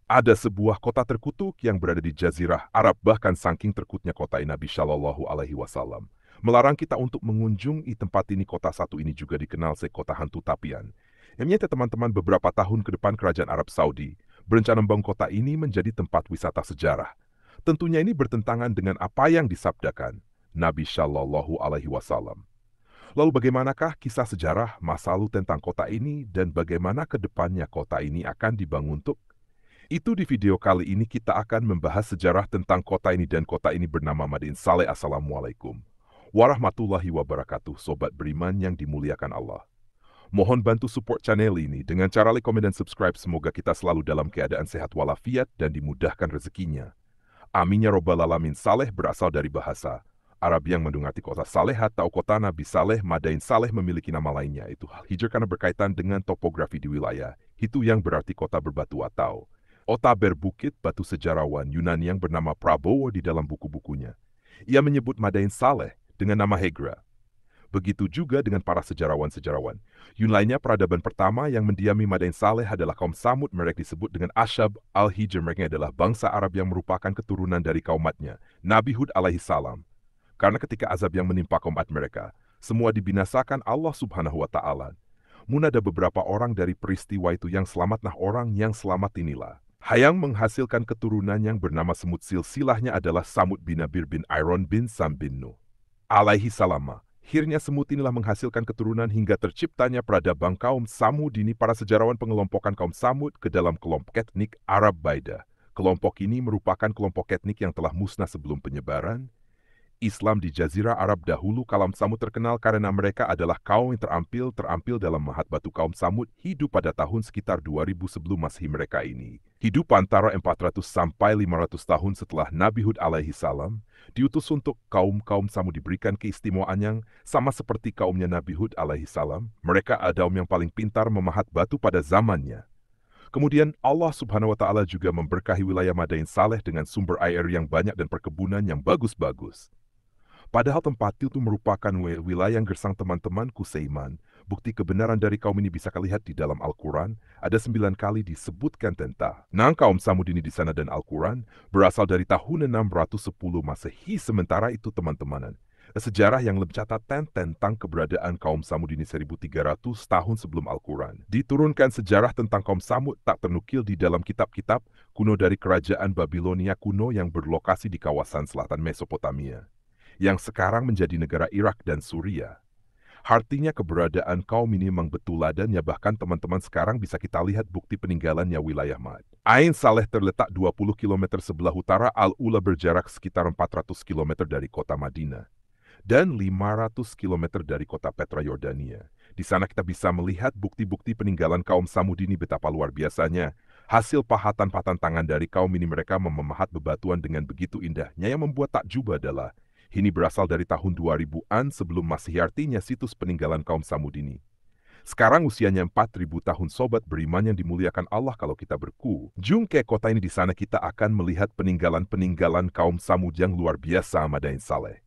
Ada sebuah kota terkutuk yang berada di Jazirah Arab, bahkan saking terkutnya kota ini Nabi Shallallahu Alaihi Wasallam melarang kita untuk mengunjungi tempat ini. Kota satu ini juga dikenal sebagai kota hantu tapian. Emangnya teman-teman, beberapa tahun ke depan Kerajaan Arab Saudi berencana membangun kota ini menjadi tempat wisata sejarah. Tentunya ini bertentangan dengan apa yang disabdakan Nabi Shallallahu Alaihi Wasallam. Lalu bagaimanakah kisah sejarah masa lalu tentang kota ini dan bagaimana ke depannya kota ini akan dibangun? Itu di video kali ini kita akan membahas sejarah tentang kota ini, dan kota ini bernama Madain Saleh. Assalamualaikum warahmatullahi wabarakatuh, sobat beriman yang dimuliakan Allah. Mohon bantu support channel ini dengan cara like, komen, dan subscribe. Semoga kita selalu dalam keadaan sehat walafiat dan dimudahkan rezekinya. Amin ya robbal alamin. Saleh berasal dari bahasa Arab yang mengandung arti kota Saleh atau kota Nabi Saleh. Madain Saleh memiliki nama lainnya, yaitu Al-Hijr, karena berkaitan dengan topografi di wilayah itu yang berarti kota berbatu atau Kota berbukit. Batu sejarawan Yunani yang bernama Prabowo di dalam buku-bukunya, ia menyebut Madain Saleh dengan nama Hegra. Begitu juga dengan para sejarawan-sejarawan Yunani lainnya. Peradaban pertama yang mendiami Madain Saleh adalah kaum Samud. Mereka disebut dengan Ashab al-Hijr. Mereka adalah bangsa Arab yang merupakan keturunan dari kaum Adnya Nabi Hud alaihi salam. Karena ketika azab yang menimpa kaum Ad mereka semua dibinasakan Allah subhanahu wa ta'ala. Namun ada beberapa orang dari peristiwa itu yang selamat. Nah, orang yang selamat inilah Hayang menghasilkan keturunan yang bernama Semut. Silsilahnya adalah Samud bin Nabir bin Iron bin Sam bin Nuh alaihi salam. Akhirnya Semut inilah menghasilkan keturunan hingga terciptanya peradaban kaum Samud ini. Para sejarawan pengelompokan kaum Samud ke dalam kelompok etnik Arab Baida. Kelompok ini merupakan kelompok etnik yang telah musnah sebelum penyebaran Islam di Jazirah Arab dahulu. Kaum Samud terkenal karena mereka adalah kaum yang terampil dalam mahat batu. Kaum Samud hidup pada tahun sekitar 2000 sebelum Masehi. Mereka ini hidup antara 400 sampai 500 tahun setelah Nabi Hud alaihi salam diutus. Untuk kaum Samud diberikan keistimewaan yang sama seperti kaumnya Nabi Hud alaihi salam. Mereka adalah yang paling pintar memahat batu pada zamannya. Kemudian Allah subhanahu wa ta'ala juga memberkahi wilayah Madain Saleh dengan sumber air yang banyak dan perkebunan yang bagus-bagus. Padahal tempat itu merupakan wilayah yang gersang. Teman-temanku seiman, bukti kebenaran dari kaum ini bisa kalihat di dalam Al-Quran. Ada 9 kali disebutkan tentang kaum Samud ini di sana, dan Al-Quran berasal dari tahun 610 Masehi. Sementara itu teman-teman, sejarah yang lebih catatan tentang keberadaan kaum Samud ini 1300 tahun sebelum Al-Quran diturunkan. Sejarah tentang kaum Samud tak ternukil di dalam kitab-kitab kuno dari kerajaan Babilonia kuno yang berlokasi di kawasan selatan Mesopotamia, yang sekarang menjadi negara Irak dan Suriah. Artinya keberadaan kaum ini memang betul adanya. Bahkan teman-teman, sekarang bisa kita lihat bukti peninggalannya. Wilayah Madain Saleh terletak 20 km sebelah utara Al-Ula, berjarak sekitar 400 km dari kota Madinah dan 500 km dari kota Petra, Yordania. Di sana kita bisa melihat bukti-bukti peninggalan kaum Samud ini. Betapa luar biasanya hasil pahatan-pahatan tangan dari kaum ini. Mereka memahat bebatuan dengan begitu indahnya yang membuat takjub adalah ini berasal dari tahun 2000-an sebelum Masehi. Artinya situs peninggalan kaum Samud ini sekarang usianya 4000 tahun. Sobat beriman yang dimuliakan Allah, kalau kita berkunjung ke kota ini, di sana kita akan melihat peninggalan-peninggalan kaum Samud yang luar biasa. Madain Saleh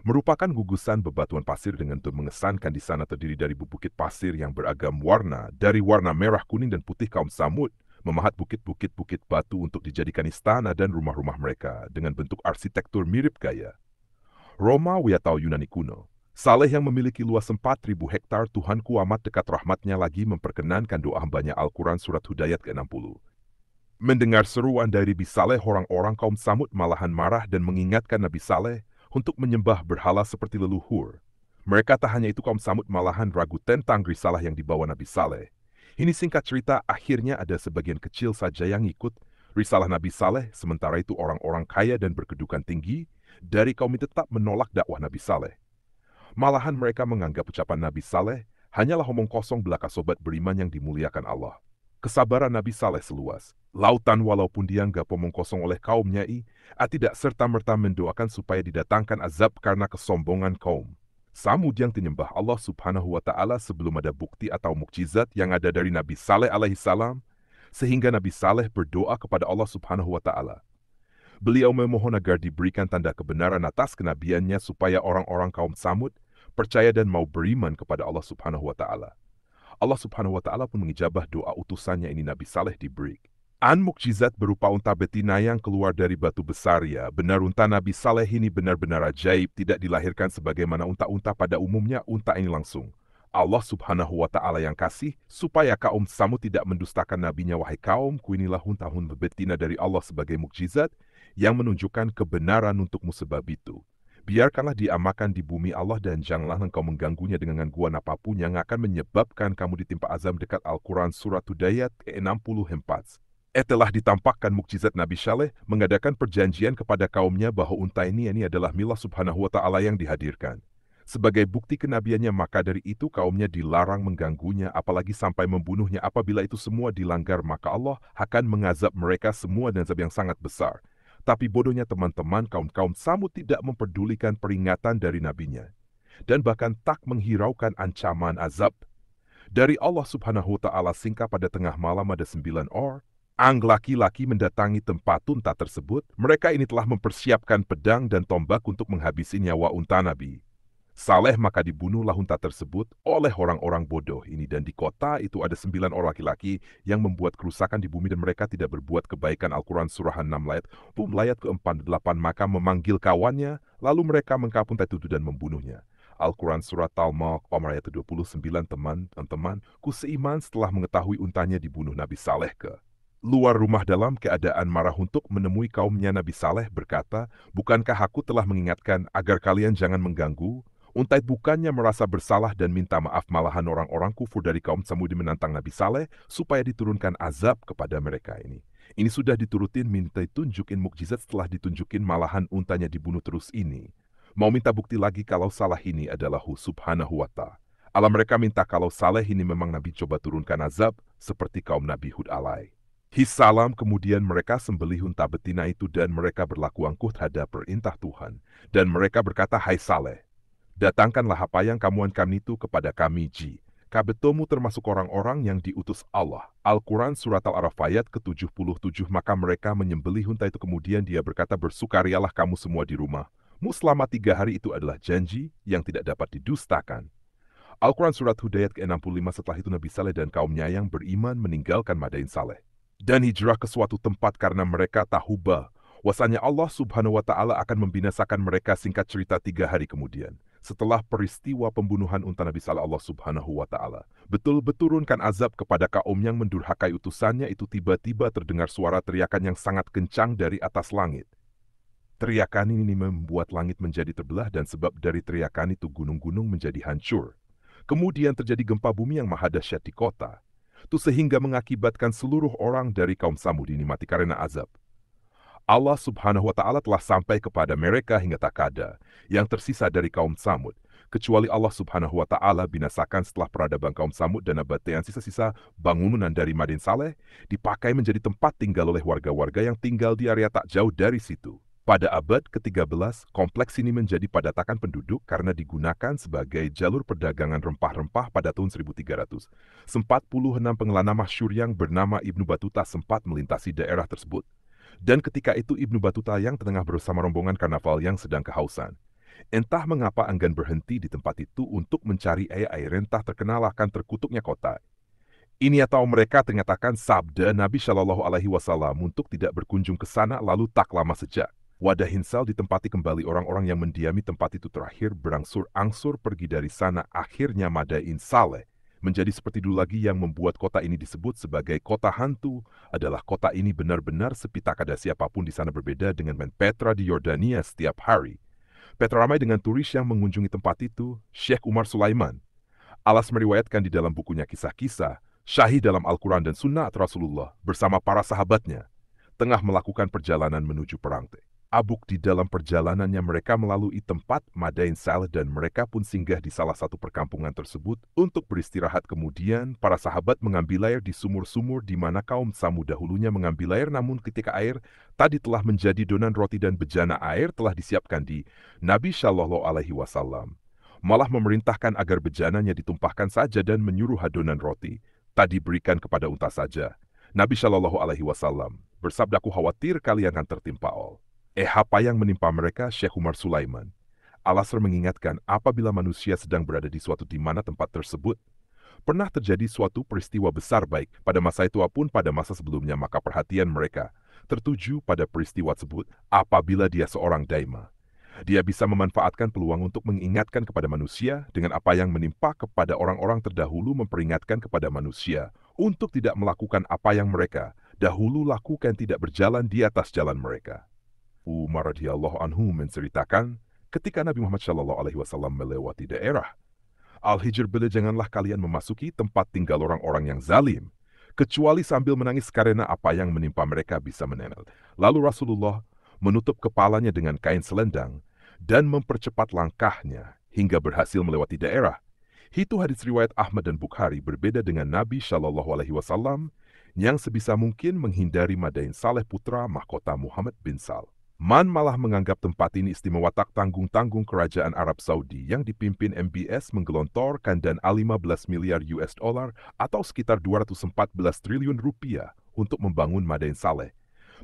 merupakan gugusan bebatuan pasir dengan mengesankan. Di sana terdiri dari bukit pasir yang beragam warna, dari warna merah, kuning, dan putih. Kaum Samud memahat bukit batu untuk dijadikan istana dan rumah-rumah mereka dengan bentuk arsitektur mirip gaya Romawi atau Yunani kuno. Saleh yang memiliki luas 4000 hektar, Tuhanku amat dekat rahmatnya lagi memperkenankan doa hambanya. Al-Quran Surat Hud ayat ke-60. Mendengar seruan dari Nabi Saleh, orang-orang kaum Samud malahan marah dan mengingatkan Nabi Saleh untuk menyembah berhala seperti leluhur. Mereka tak hanya itu, kaum Samud malahan ragu tentang risalah yang dibawa Nabi Saleh. Ini singkat cerita, akhirnya ada sebagian kecil saja yang ikut risalah Nabi Saleh. Sementara itu orang-orang kaya dan berkedudukan tinggi dari kaum itu tetap menolak dakwah Nabi Saleh. Malahan mereka menganggap ucapan Nabi Saleh hanyalah omong kosong belaka. Sobat beriman yang dimuliakan Allah, kesabaran Nabi Saleh seluas lautan. Walaupun dianggap omong kosong oleh kaumnya, tidak serta-merta mendoakan supaya didatangkan azab karena kesombongan kaum Samud yang menyembah Allah subhanahu wa ta'ala sebelum ada bukti atau mukjizat yang ada dari Nabi Saleh alaihi salam, sehingga Nabi Saleh berdoa kepada Allah subhanahu wa ta'ala. Beliau memohon agar diberikan tanda kebenaran atas kenabiannya supaya orang-orang kaum Samud percaya dan mau beriman kepada Allah subhanahu wa ta'ala. Allah subhanahu wa ta'ala pun mengijabah doa utusannya ini. Nabi Saleh diberi Mukjizat berupa unta betina yang keluar dari batu besar ya, benar unta Nabi Saleh ini benar-benar ajaib, tidak dilahirkan sebagaimana unta-unta pada umumnya. Unta ini langsung Allah Subhanahu wa Ta'ala yang kasih, supaya kaum Samud tidak mendustakan nabinya. Wahai kaumku, inilah unta-unta betina dari Allah sebagai mukjizat yang menunjukkan kebenaran untukmu. Sebab itu, biarkanlah dia makan di bumi Allah dan janganlah engkau mengganggunya dengan gangguan apapun yang akan menyebabkan kamu ditimpa azab. Dekat Al-Quran Surat Hudayat ke-64. Telah ditampakkan mukjizat Nabi Saleh mengadakan perjanjian kepada kaumnya bahwa unta ini adalah milah Subhanahu wa Ta'ala yang dihadirkan. Sebagai bukti kenabiannya, maka dari itu kaumnya dilarang mengganggunya apalagi sampai membunuhnya. Apabila itu semua dilanggar, maka Allah akan mengazab mereka semua dan azab yang sangat besar. Tapi bodohnya teman-teman, kaum Samud tidak memperdulikan peringatan dari nabinya dan bahkan tak menghiraukan ancaman azab dari Allah Subhanahu wa Ta'ala. Singka pada tengah malam ada 9 orang laki-laki mendatangi tempat unta tersebut. Mereka ini telah mempersiapkan pedang dan tombak untuk menghabisi nyawa unta Nabi Saleh. Maka dibunuhlah unta tersebut oleh orang-orang bodoh ini. Dan di kota itu ada 9 orang laki-laki yang membuat kerusakan di bumi dan mereka tidak berbuat kebaikan. Al-Quran Surah 6 ayat ke-48. Maka memanggil kawannya, lalu mereka mengkapung unta itu dan membunuhnya. Al-Quran Surat Al-Mulk ayat ke-29. Teman-teman ku seiman, setelah mengetahui untanya dibunuh, Nabi Saleh ke luar rumah dalam keadaan marah untuk menemui kaumnya. Nabi Saleh berkata, bukankah aku telah mengingatkan agar kalian jangan mengganggu? Unta bukannya merasa bersalah dan minta maaf, malahan orang-orang kufur dari kaum Samud menantang Nabi Saleh supaya diturunkan azab kepada mereka ini. Ini sudah diturutin, minta tunjukin mukjizat, setelah ditunjukin malahan untanya dibunuh terus ini. Mau minta bukti lagi kalau salah ini adalah Subhanahu wa Ta'ala. Mereka minta kalau Saleh ini memang Nabi, coba turunkan azab seperti kaum Nabi Hud alaihi Hissalam. Kemudian mereka sembelih unta betina itu dan mereka berlaku angkuh terhadap perintah Tuhan. Dan mereka berkata, hai Saleh, datangkanlah apa yang kamu akan itu kepada kami. Kabetomu termasuk orang-orang yang diutus Allah. Al-Quran Surat Al-Araf ayat ke-77. Maka mereka menyembelih unta itu. Kemudian dia berkata, bersukarialah kamu semua di rumahmu selama 3 hari. Itu adalah janji yang tidak dapat didustakan. Al-Quran Surat Hudayat ke-65. Setelah itu Nabi Saleh dan kaumnya yang beriman meninggalkan Madain Saleh dan hijrah ke suatu tempat karena mereka tahu bahwasanya Allah Subhanahu wa Ta'ala akan membinasakan mereka. Singkat cerita, 3 hari kemudian setelah peristiwa pembunuhan unta Nabi Saleh, Allah Subhanahu wa Ta'ala betul-betul turunkan azab kepada kaum yang mendurhakai utusannya. Itu tiba-tiba terdengar suara teriakan yang sangat kencang dari atas langit. Teriakan ini membuat langit menjadi terbelah dan sebab dari teriakan itu gunung-gunung menjadi hancur. Kemudian terjadi gempa bumi yang maha dahsyat di kota itu sehingga mengakibatkan seluruh orang dari kaum Samud ini mati karena azab. Allah Subhanahu wa Ta'ala telah sampai kepada mereka hingga tak ada yang tersisa dari kaum Samud, kecuali Allah Subhanahu wa Ta'ala binasakan setelah peradaban kaum Samud dan abadian sisa-sisa bangunan dari Madain Saleh dipakai menjadi tempat tinggal oleh warga-warga yang tinggal di area tak jauh dari situ. Pada abad ke-13, kompleks ini menjadi padatakan penduduk karena digunakan sebagai jalur perdagangan rempah-rempah. Pada tahun 1346, pengelana masyhur yang bernama Ibnu Battuta sempat melintasi daerah tersebut. Dan ketika itu Ibnu Battuta yang tengah bersama rombongan karnaval yang sedang kehausan. Entah mengapa enggan berhenti di tempat itu untuk mencari air. Entah terkenal akan terkutuknya kota ini atau mereka menyatakan sabda Nabi Shallallahu Alaihi Wasallam untuk tidak berkunjung ke sana. Lalu tak lama sejak wadah Hinsal ditempati kembali, orang-orang yang mendiami tempat itu terakhir berangsur-angsur pergi dari sana. Akhirnya Madain Saleh menjadi seperti dulu lagi. Yang membuat kota ini disebut sebagai kota hantu adalah kota ini benar-benar sepi, tak ada siapapun di sana. Berbeda dengan Petra di Yordania, setiap hari Petra ramai dengan turis yang mengunjungi tempat itu. Syekh Umar Sulaiman Alas meriwayatkan di dalam bukunya Kisah-Kisah Syahih dalam Al-Quran dan Sunnah Rasulullah bersama para sahabatnya tengah melakukan perjalanan menuju perang Tabuk. Di dalam perjalanannya mereka melalui tempat Madain Saleh dan mereka pun singgah di salah satu perkampungan tersebut untuk beristirahat. Kemudian para sahabat mengambil air di sumur-sumur di mana kaum Samud dahulunya mengambil air, namun ketika air tadi telah menjadi donan roti dan bejana air telah disiapkan di Nabi Shallallahu Alaihi Wasallam malah memerintahkan agar bejananya ditumpahkan saja dan menyuruh adonan roti tadi berikan kepada unta saja. Nabi Shallallahu Alaihi Wasallam bersabda, "Aku khawatir kalian akan tertimpa apa yang menimpa mereka." Syekh Umar Sulaiman Alasr mengingatkan, apabila manusia sedang berada di suatu di mana tempat tersebut pernah terjadi suatu peristiwa besar baik pada masa itu maupun pada masa sebelumnya, maka perhatian mereka tertuju pada peristiwa tersebut. Apabila dia seorang daima, dia bisa memanfaatkan peluang untuk mengingatkan kepada manusia dengan apa yang menimpa kepada orang-orang terdahulu, memperingatkan kepada manusia untuk tidak melakukan apa yang mereka dahulu lakukan, tidak berjalan di atas jalan mereka. Umar radhiyallahu anhu menceritakan, ketika Nabi Muhammad SAW melewati daerah Al-Hijr, bila janganlah kalian memasuki tempat tinggal orang-orang yang zalim, kecuali sambil menangis karena apa yang menimpa mereka bisa menenel. Lalu Rasulullah menutup kepalanya dengan kain selendang dan mempercepat langkahnya hingga berhasil melewati daerah. Itu hadis riwayat Ahmad dan Bukhari, berbeda dengan Nabi SAW yang sebisa mungkin menghindari Madain Saleh putra mahkota Muhammad bin Sal. Man malah menganggap tempat ini istimewa. Tak tanggung-tanggung kerajaan Arab Saudi yang dipimpin MBS menggelontorkan dana 15 miliar US dollar atau sekitar 214 triliun rupiah untuk membangun Madain Saleh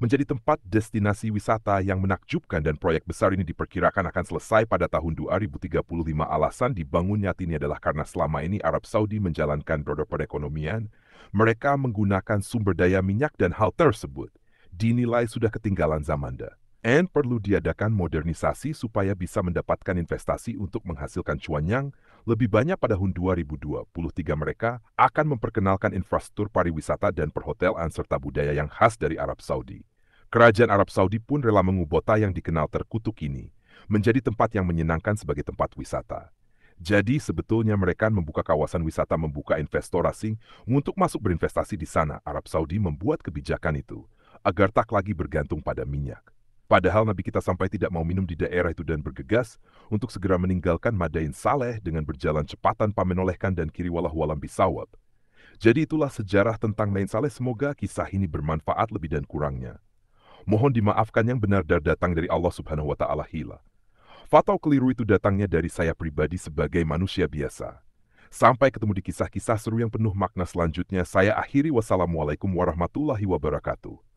menjadi tempat destinasi wisata yang menakjubkan, dan proyek besar ini diperkirakan akan selesai pada tahun 2035. Alasan dibangunnya ini adalah karena selama ini Arab Saudi menjalankan roda perekonomian, mereka menggunakan sumber daya minyak dan hal tersebut dinilai sudah ketinggalan zaman dan perlu diadakan modernisasi supaya bisa mendapatkan investasi untuk menghasilkan cuan yang lebih banyak. Pada tahun 2023 mereka akan memperkenalkan infrastruktur pariwisata dan perhotelan serta budaya yang khas dari Arab Saudi. Kerajaan Arab Saudi pun rela mengubah kota yang dikenal terkutuk ini menjadi tempat yang menyenangkan sebagai tempat wisata. Jadi sebetulnya mereka membuka kawasan wisata, membuka investor asing untuk masuk berinvestasi di sana. Arab Saudi membuat kebijakan itu agar tak lagi bergantung pada minyak. Padahal Nabi kita sampai tidak mau minum di daerah itu dan bergegas untuk segera meninggalkan Madain Saleh dengan berjalan cepat tanpa menolehkan dan kiri, wallahu a'lam bisawab. Jadi itulah sejarah tentang Madain Saleh. Semoga kisah ini bermanfaat lebih dan kurangnya mohon dimaafkan, yang benar datang dari Allah Subhanahu wa Ta'ala. Fatwa keliru itu datangnya dari saya pribadi sebagai manusia biasa. Sampai ketemu di kisah-kisah seru yang penuh makna selanjutnya. Saya akhiri, wassalamualaikum warahmatullahi wabarakatuh.